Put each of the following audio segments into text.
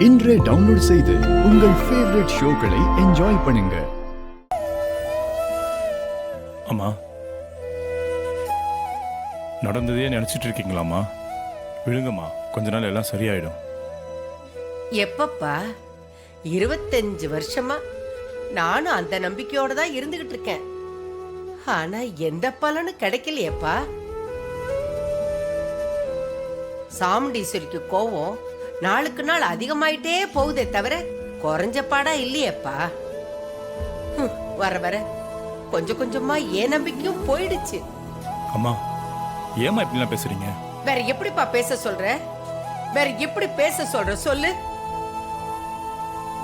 இன்றே டவுன்லோட் செய்து உங்கள் ஃபேவரட் ஷோக்களை என்ஜாய் பண்ணுங்க. அம்மா, நடந்ததே நினைச்சிட்டு இருக்கீங்களாம்மா? விழுங்கம்மா, கொஞ்ச நாள் எல்லாம் சரியாயிடும். எப்பப்பா? 25 வருஷமா நானும் அந்த நம்பிக்கையோட தான் இருந்துகிட்டு இருக்கேன். ஆனா எந்த பலனும் கிடைக்கலையப்பா. சாமுண்டீஸ்வரிக்கு கோவம் நாளுக்கு நாள் அதிகமாயிட்டே போகுதே தவிர குறைஞ்ச பாடா இல்லையப்பா. வர வர கொஞ்சம் கொஞ்சமா ஏன் நம்பிக்கையும் போயிடுச்சு. அம்மா, ஏமா இப்படிலாம் பேசுறீங்க? வேற எப்படிப்பா பேச சொல்ற? வேற எப்படி பேச சொல்ற சொல்லு.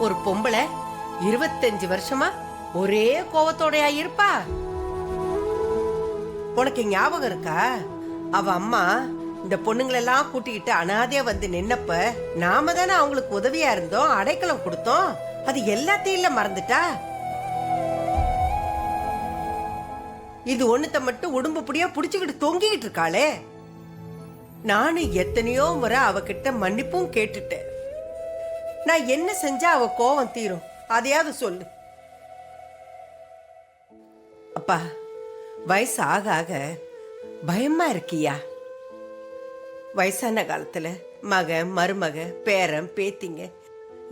ஒரு பொம்பளை 25 வருஷமா ஒரே கோவத்தோடயா இருப்பா? உனக்கு ஞாபகம் இருக்கா? அவ அம்மா இந்த பொண்ணுங்களெல்லாம் கூட்டிக்கிட்டு அனாதையா வந்து நின்னப்ப நாம தானே அவங்களுக்கு உதவியா இருந்தோம், அடைக்கலம் கொடுத்தோம். அது எல்லாத்தையும் மறந்துட்டா? இது ஒண்ணுத்த மட்டும் உடம்பு புடியா புடிச்சுக்கிட்டு தொங்கிக்கிட்டு இருக்காளே. நானும் எத்தனையோ முறை அவகிட்ட மன்னிப்பும் கேட்டுட்டேன். நான் என்ன செஞ்சா அவ கோவம் தீரும்? அதையாவது சொல்லு. அப்பா, வயசு ஆக ஆக பயமா இருக்கியா? வயசான காலத்துல மகன் மருமக பேரன் பேத்திங்க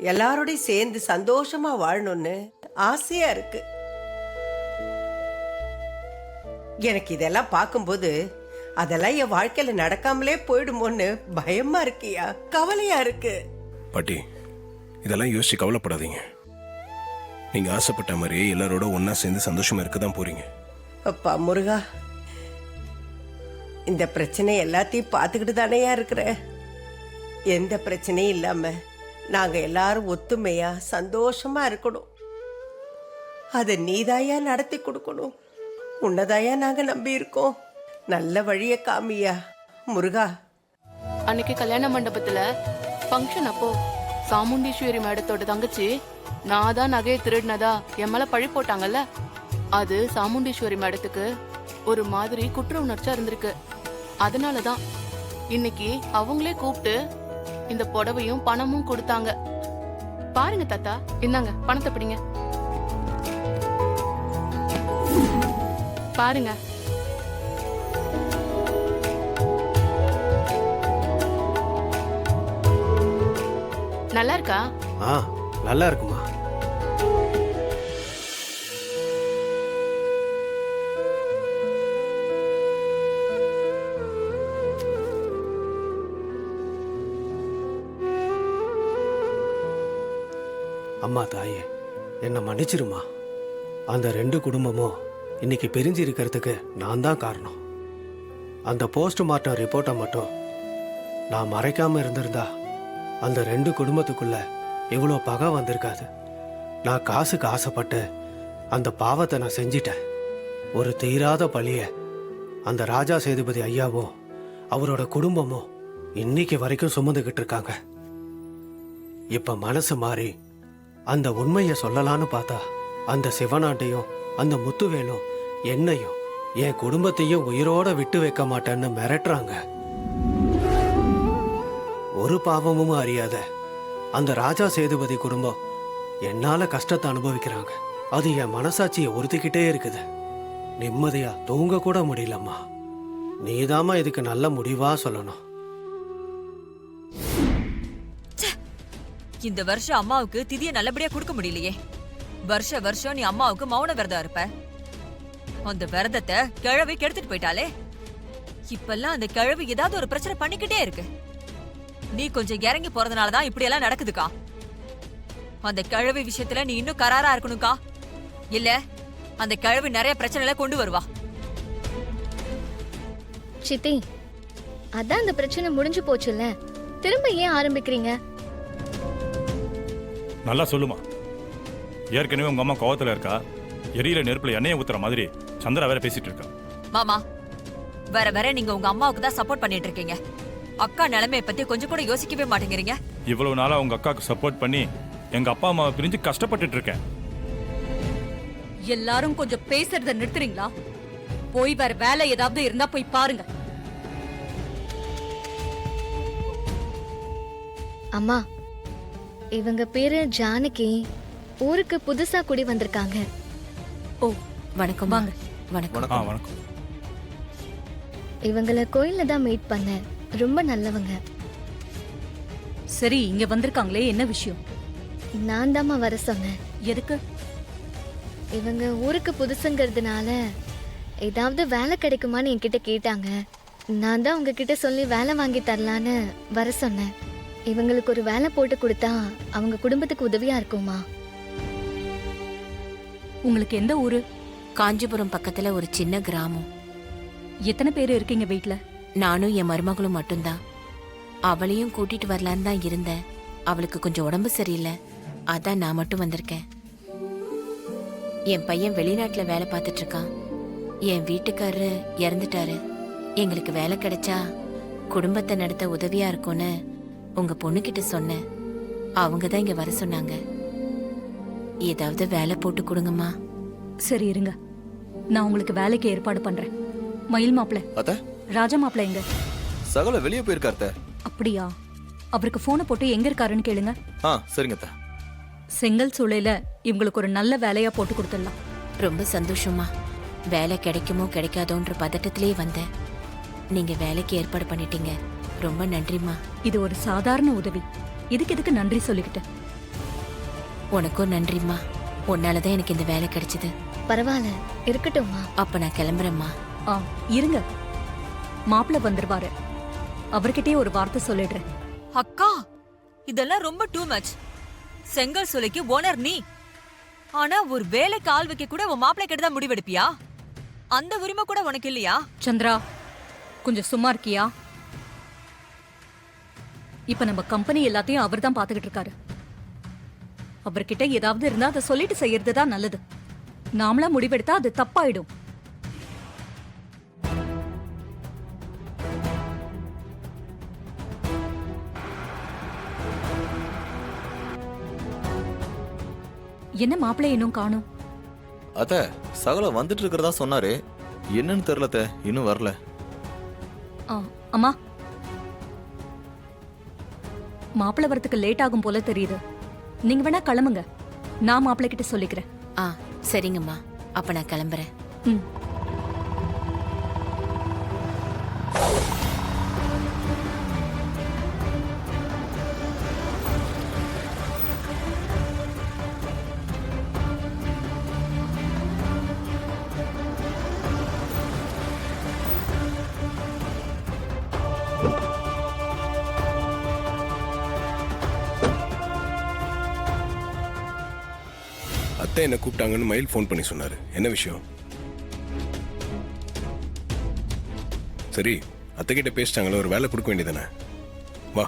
எல்லாரோடையும் சேர்ந்து சந்தோஷமா வாழணும்னு ஆசையா இருக்கு. எனக்கு இதெல்லாம் பார்க்கும்போது அதெல்லாம் என் வாழ்க்கையில நடக்காமலே போயிடுமோன்னு பயமா இருக்கியா? கவலையா இருக்கு. பாட்டி, இதெல்லாம் யோசிச்சு கவலைப்படாதீங்க. நீங்க ஆசைப்பட்ட மாதிரி எல்லாரோட ஒன்னா சேர்ந்து சந்தோஷமா இருக்க தான் போறீங்க. அப்பா முருகா, இந்த பிரச்சனை எல்லாத்தையும் பார்த்துக்கிட்டு தானேயா இருக்கிற. எந்த பிரச்சனையும் இல்லாம நாங்க எல்லாரும் ஒத்துமையா சந்தோஷமா இருக்கணும். அதை நீதாயா நடத்தி கொடுக்கணும். உன்னதாயா நாங்க நம்பி இருக்கோம். நல்ல வழிய காமியா முருகா. அன்னைக்கு கல்யாண மண்டபத்துல ஃபங்க்ஷன் அப்போ சாமுண்டீஸ்வரி மேடத்தோட தங்கச்சி நான் தான் நகையை திருடினதா என் மேல பழி போட்டாங்கல்ல. அது சாமுண்டீஸ்வரி மேடத்துக்கு ஒரு மாதிரி குற்ற உணர்ச்சியா இருந்திருக்கு. அதனாலதான் இன்னைக்கு அவங்களே கூப்பிட்டு இந்த புடவையும் பணமும் கொடுத்தாங்க. பாருங்க தாத்தா, இந்தாங்க பணத்தை பிடிங்க. பாருங்க. நல்லா இருக்கா? நல்லா இருக்குமா. அம்மா தாயே, என்னை மன்னிச்சிருமா. அந்த 2 குடும்பமும் இன்னைக்கு பிரிஞ்சு இருக்கிறதுக்கு நான் தான் காரணம். அந்த போஸ்ட்மார்ட்டம் ரிப்போர்ட்டை மட்டும் நான் மறைக்காம இருந்திருந்தா அந்த 2 குடும்பத்துக்குள்ள இவ்வளோ பகை வந்திருக்காது. நான் காசுக்கு ஆசைப்பட்டு அந்த பாவத்தை நான் செஞ்சிட்டேன். ஒரு தீராத பழிய அந்த ராஜா சேதுபதி ஐயாவும் அவரோட குடும்பமும் இன்னைக்கு வரைக்கும் சுமந்துக்கிட்டு இருக்காங்க. இப்ப மனசு மாறி அந்த உண்மையை சொல்லலான்னு பார்த்தா அந்த சிவனாட்டையும் அந்த முத்துவேலும் என்னையும் என் குடும்பத்தையும் உயிரோட விட்டு வைக்க மாட்டேன்னு மிரட்டுறாங்க. ஒரு பாவமும் அறியாத அந்த ராஜா சேதுபதி குடும்பம் என்னால கஷ்டத்தை அனுபவிக்கிறாங்க. அது என் மனசாட்சியை உறுத்திக்கிட்டே இருக்குது. நிம்மதியா தூங்க கூட முடியலம்மா. நீதாம்மா இதுக்கு நல்ல முடிவா சொல்லணும். இந்த வருஷம் அம்மாவுக்கு திதிய நல்லபடியா கொடுக்க முடியலையே. வருஷம் நீ அம்மாவுக்கு மௌன விரதம் இருப்ப. அந்த விரதத்தை கிழவி கெடுத்துட்டு போயிட்டாலே. இப்பெல்லாம் அந்த கிழவி ஏதாவது ஒரு பிரச்சனை பண்ணிக்கிட்டே இருக்கு. நீ கொஞ்சம் இறங்கி போறதுனாலதான் இப்படி எல்லாம் நடக்குதுக்கா. அந்த கிழவி விஷயத்துல நீ இன்னும் கராரா இருக்கணும்க்கா. இல்ல அந்த கிழவி நிறைய பிரச்சனைகளை கொண்டு வருவா. சித்தி, அதான் அந்த பிரச்சனை முடிஞ்சு போச்சுல்ல, திரும்ப ஏன் ஆரம்பிக்கிறீங்க? நல்லா சொல்லுமா. ஏற்கனவே உங்க அம்மா கோவத்துல இருக்கா. எரியில நெருப்புல எண்ணெயை ஊத்துற மாதிரி சந்திரா வேற பேசிட்டு இருக்கா. மாமா, வர நீங்க உங்க அம்மாவுக்கு தான் சப்போர்ட் பண்ணிட்டு இருக்கீங்க. அக்கா நிலைமையை பத்தி கொஞ்சம் கூட யோசிக்கவே மாட்டேங்கிறீங்க. இவ்வளவு நாளா உங்க அக்காவுக்கு சப்போர்ட் பண்ணி எங்க அப்பா அம்மாவை பிரிஞ்சு கஷ்டப்பட்டுட்டு இருக்கேன். எல்லாரும் கொஞ்சம் பேசுறத நிறுத்துறீங்களா? போய் வேற வேலை ஏதாவது இருந்தா போய் பாருங்க. அம்மா, இவங்க பேரு ஜானகி. ஊருக்கு புதுசா குடி வந்திருக்காங்க. ஓ வணக்கம். வாங்க. வணக்கம். ஆ வணக்கம். இவங்கள கோயில்ல தான் மீட் பண்ணேன். ரொம்ப நல்லவங்க. சரி, இங்க வந்திருக்காங்களே, என்ன விஷயம்? நான் தாம்மா வர சொன்னேன். எதுக்கு? இவங்க ஊருக்கு புதுசுங்கிறதுனால ஏதாவது வேலை கிடைக்குமான்னு என்கிட்ட கேட்டாங்க. நான் தான் உங்ககிட்ட சொல்லி வேலை வாங்கி தரலான்னு வர சொன்னேன். இவங்களுக்கு ஒரு வேலை போட்டு கொடுத்தா அவங்க குடும்பத்துக்கு உதவியா இருக்குமா? உங்களுக்கு எந்த ஊரு? காஞ்சிபுரம் பக்கத்துல ஒரு சின்ன கிராமம். எத்தனை பேர் இருக்கீங்க வீட்ல? நானும் என் மருமகளும் மட்டும்தான். அவளையும் கூட்டிட்டு வரலான்னு தான் இருந்தேன். அவளுக்கு கொஞ்சம் உடம்பு சரியில்லை, அதான் நான் மட்டும் வந்திருக்கேன். என் பையன் வெளிநாட்டுல வேலை பார்த்துட்டு இருக்கான். என் வீட்டுக்காரரு இறந்துட்டாரு. எங்களுக்கு வேலை கிடைச்சா குடும்பத்தை நடத்த உதவியா இருக்கும்னு உங்க பொண்ணுகிட்ட சொன்னேன். அவங்க தான் இங்க வர சொன்னாங்க. ஏதாவது வேலை போட்டு கொடுங்கம்மா. சரி இருங்க, நான் உங்களுக்கு வேலைக்கு ஏற்பாடு பண்றேன். மயில் மாப்பிள்ள, அத்த ராஜா மாப்பிள்ள எங்க? சகல வெளியே போயிருக்கார்த்த. அப்படியா? அவருக்கு போனை போட்டு எங்க இருக்காருன்னு கேளுங்க. சரிங்க அத்த. செங்கல் சூளையில இவங்களுக்கு ஒரு நல்ல வேலையா போட்டு கொடுத்துடலாம். ரொம்ப சந்தோஷமா. வேலை கிடைக்குமோ கிடைக்காதோன்ற பதட்டத்திலே வந்தேன். நீங்க வேலைக்கு ஏற்பாடு பண்ணிட்டீங்க. ரொம்ப நன்றிம்மா. இது ஒரு சாதாரண உதவி. இதுக்கு நன்றி சொல்லிக்கிட்டேன். உனக்கும் நன்றிம்மா. உன்னாலதான் எனக்கு இந்த வேலை கிடைச்சது. பரவாயில்ல, இருக்கட்டும்மா. அப்ப நான் கிளம்புறேம்மா. இருங்க, மாப்பிள்ள வந்துருவாரு. அவர்கிட்டயே ஒரு வார்த்தை சொல்லிடுறேன். அக்கா, இதெல்லாம் ரொம்ப டூ மச். செங்கல் சூளைக்கு ஓனர் நீ. ஆனா ஒரு வேலைக்கு ஆள் வைக்க கூட உன் மாப்பிள்ளை கிட்ட தான் முடிவெடுப்பியா? அந்த உரிமை கூட உனக்கு இல்லையா? சந்திரா, கொஞ்சம் சும்மா இருக்கியா? இப்ப நம்ம கம்பெனி எல்லாத்தையும் அவர் தான் பாத்துக்கிட்டு இருக்காரு. அவர்கிட்ட ஏதாவது இருந்தா அதை சொல்லிட்டு செய்யறதுதான் நல்லது. நாமளா முடிவெடுத்தா அது தப்பாயிடும். என்ன மாப்பிள்ளை இன்னும் காணும்? அத்த சகல வந்துட்டு இருக்கிறதா சொன்னாரு. என்னன்னு தெரியலத்த, இன்னும் வரல. அம்மா, மாப்பிள்ளை வரத்துக்கு லேட் ஆகும் போல தெரியுது. நீங்க வேணா கிளம்புங்க, நான் மாப்பிள்ளை கிட்ட சொல்லிக்கிறேன். சரிங்கம்மா. அப்ப நான் கிளம்புறேன். அத்தை என்ன கூப்பிட்டாங்கன்னு மயில் ஃபோன் பண்ணி சொன்னாரு. என்ன விஷயம்? சரி, அத்தை கிட்ட பேசிட்டாங்களே, ஒரு வேலை கொடுக்க வேண்டியதானே? வா.